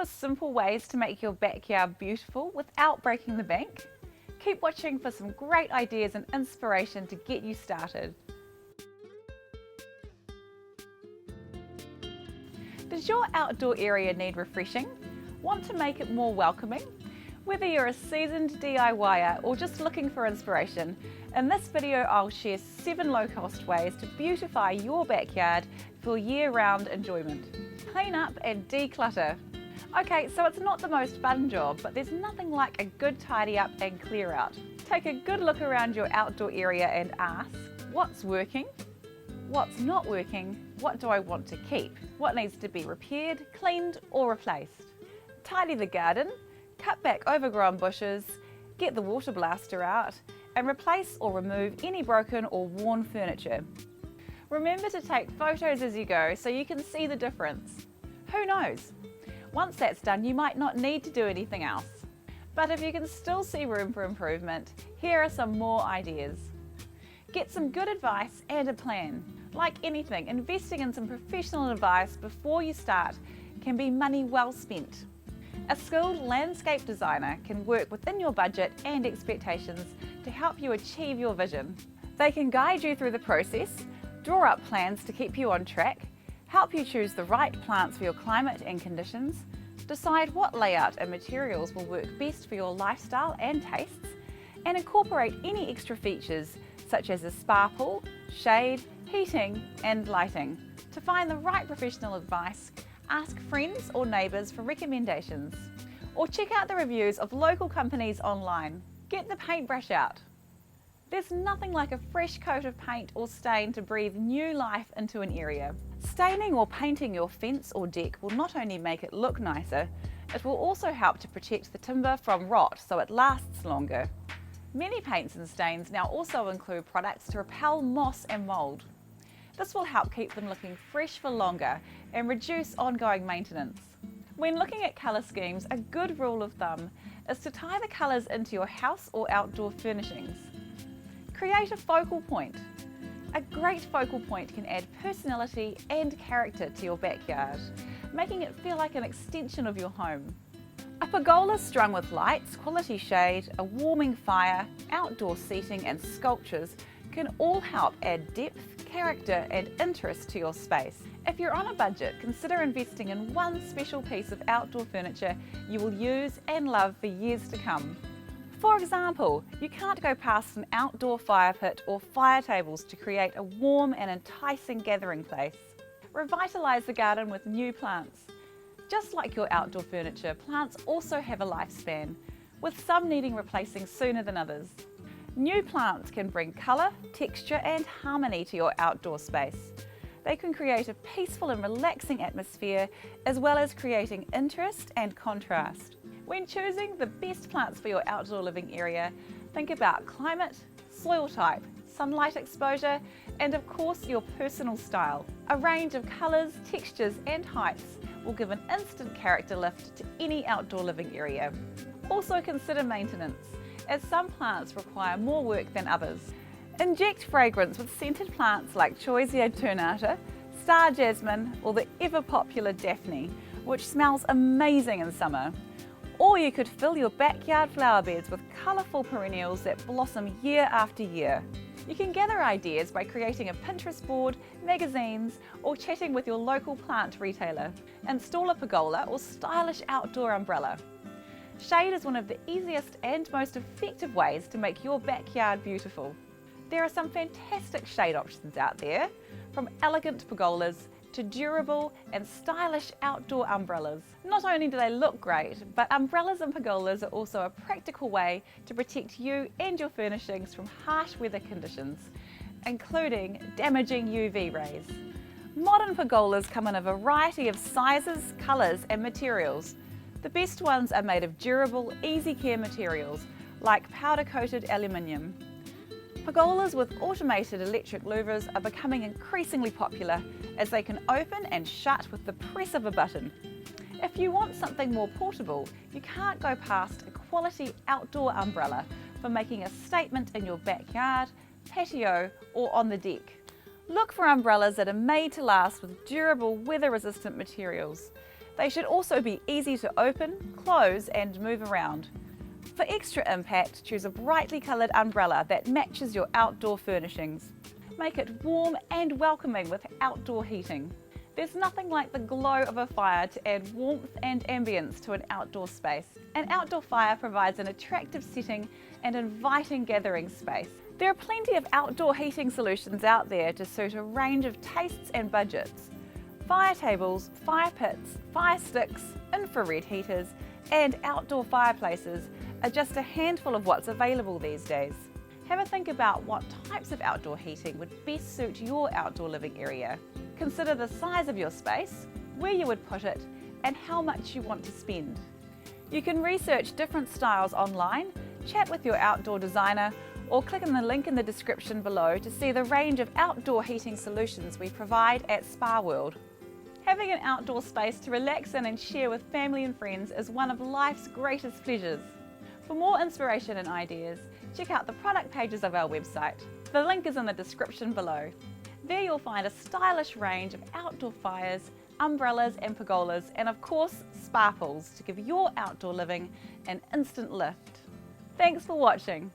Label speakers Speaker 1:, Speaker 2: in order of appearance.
Speaker 1: for simple ways to make your backyard beautiful without breaking the bank? Keep watching for some great ideas and inspiration to get you started. Does your outdoor area need refreshing? Want to make it more welcoming? Whether you're a seasoned DIYer or just looking for inspiration, in this video I'll share 7 low-cost ways to beautify your backyard for year-round enjoyment. Clean up and declutter. Okay, so it's not the most fun job, but there's nothing like a good tidy up and clear out. Take a good look around your outdoor area and ask, what's working? What's not working? What do I want to keep? What needs to be repaired, cleaned or replaced? Tidy the garden, cut back overgrown bushes, get the water blaster out, and replace or remove any broken or worn furniture. Remember to take photos as you go so you can see the difference. Who knows? Once that's done, you might not need to do anything else. But if you can still see room for improvement, here are some more ideas. Get some good advice and a plan. Like anything, investing in some professional advice before you start can be money well spent. A skilled landscape designer can work within your budget and expectations to help you achieve your vision. They can guide you through the process, draw up plans to keep you on track, help you choose the right plants for your climate and conditions, decide what layout and materials will work best for your lifestyle and tastes, and incorporate any extra features such as a spa pool, shade, heating and lighting. To find the right professional advice, ask friends or neighbours for recommendations, or check out the reviews of local companies online. Get the paintbrush out. There's nothing like a fresh coat of paint or stain to breathe new life into an area. Staining or painting your fence or deck will not only make it look nicer, it will also help to protect the timber from rot so it lasts longer. Many paints and stains now also include products to repel moss and mould. This will help keep them looking fresh for longer and reduce ongoing maintenance. When looking at colour schemes, a good rule of thumb is to tie the colours into your house or outdoor furnishings. Create a focal point. A great focal point can add personality and character to your backyard, making it feel like an extension of your home. A pergola strung with lights, quality shade, a warming fire, outdoor seating and sculptures can all help add depth, character and interest to your space. If you're on a budget, consider investing in one special piece of outdoor furniture you will use and love for years to come. For example, you can't go past an outdoor fire pit or fire tables to create a warm and enticing gathering place. Revitalise the garden with new plants. Just like your outdoor furniture, plants also have a lifespan, with some needing replacing sooner than others. New plants can bring colour, texture and harmony to your outdoor space. They can create a peaceful and relaxing atmosphere, as well as creating interest and contrast. When choosing the best plants for your outdoor living area, think about climate, soil type, sunlight exposure, and of course your personal style. A range of colours, textures and heights will give an instant character lift to any outdoor living area. Also consider maintenance, as some plants require more work than others. Inject fragrance with scented plants like Choisya ternata, star jasmine or the ever popular Daphne, which smells amazing in summer. Or you could fill your backyard flower beds with colourful perennials that blossom year after year. You can gather ideas by creating a Pinterest board, magazines, or chatting with your local plant retailer. Install a pergola or stylish outdoor umbrella. Shade is one of the easiest and most effective ways to make your backyard beautiful. There are some fantastic shade options out there, from elegant pergolas to durable and stylish outdoor umbrellas. Not only do they look great, but umbrellas and pergolas are also a practical way to protect you and your furnishings from harsh weather conditions, including damaging UV rays. Modern pergolas come in a variety of sizes, colours and materials. The best ones are made of durable, easy care materials like powder-coated aluminium. Pergolas with automated electric louvers are becoming increasingly popular as they can open and shut with the press of a button. If you want something more portable, you can't go past a quality outdoor umbrella for making a statement in your backyard, patio or on the deck. Look for umbrellas that are made to last with durable, weather-resistant materials. They should also be easy to open, close and move around. For extra impact, choose a brightly coloured umbrella that matches your outdoor furnishings. Make it warm and welcoming with outdoor heating. There's nothing like the glow of a fire to add warmth and ambience to an outdoor space. An outdoor fire provides an attractive setting and inviting gathering space. There are plenty of outdoor heating solutions out there to suit a range of tastes and budgets. Fire tables, fire pits, fire sticks, infrared heaters, and outdoor fireplaces are just a handful of what's available these days. Have a think about what types of outdoor heating would best suit your outdoor living area. Consider the size of your space, where you would put it, and how much you want to spend. You can research different styles online, chat with your outdoor designer, or click on the link in the description below to see the range of outdoor heating solutions we provide at Spa World. Having an outdoor space to relax in and share with family and friends is one of life's greatest pleasures. For more inspiration and ideas, check out the product pages of our website. The link is in the description below. There you'll find a stylish range of outdoor fires, umbrellas and pergolas, and of course sparkles to give your outdoor living an instant lift. Thanks for watching.